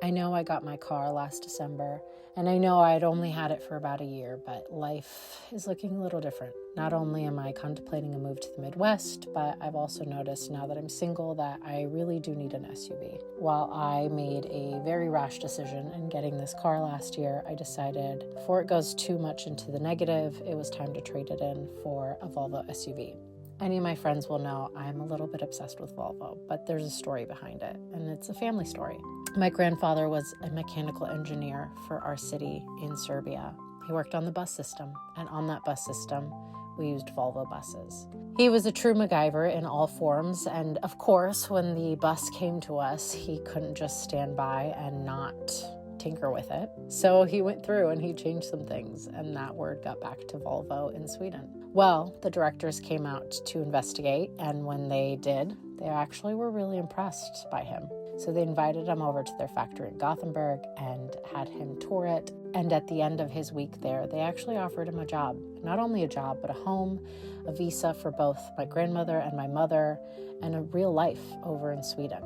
I know I got my car last December, and I know I'd only had it for about a year, but life is looking a little different. Not only am I contemplating a move to the Midwest, but I've also noticed now that I'm single that I really do need an SUV. While I made a very rash decision in getting this car last year, I decided before it goes too much into the negative, it was time to trade it in for a Volvo SUV. Any of my friends will know I'm a little bit obsessed with Volvo, but there's a story behind it, and it's a family story. My grandfather was a mechanical engineer for our city in Serbia. He worked on the bus system, and on that bus system, we used Volvo buses. He was a true MacGyver in all forms, and of course, when the bus came to us, he couldn't just stand by and not tinker with it. So he went through and he changed some things, and that word got back to Volvo in Sweden. Well, the directors came out to investigate, and when they did, they actually were really impressed by him. So they invited him over to their factory in Gothenburg and had him tour it. And at the end of his week there, they actually offered him a job. Not only a job, but a home, a visa for both my grandmother and my mother, and a real life over in Sweden.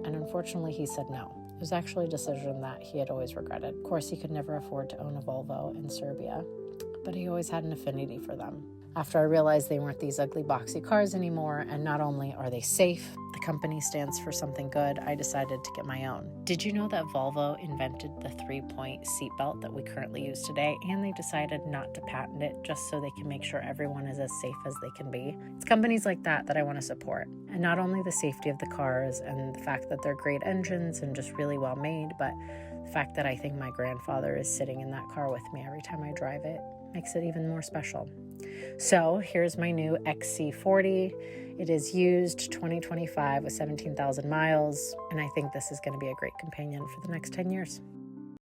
And unfortunately, he said no. It was actually a decision that he had always regretted. Of course, he could never afford to own a Volvo in Serbia, but he always had an affinity for them. After I realized they weren't these ugly, boxy cars anymore, and not only are they safe, the company stands for something good, I decided to get my own. Did you know that Volvo invented the 3-point seatbelt that we currently use today, and they decided not to patent it just so they can make sure everyone is as safe as they can be? It's companies like that I want to support. And not only the safety of the cars and the fact that they're great engines and just really well made, but the fact that I think my grandfather is sitting in that car with me every time I drive it makes it even more special. So here's my new XC40. It is used 2025 with 17,000 miles, and I think this is going to be a great companion for the next 10 years.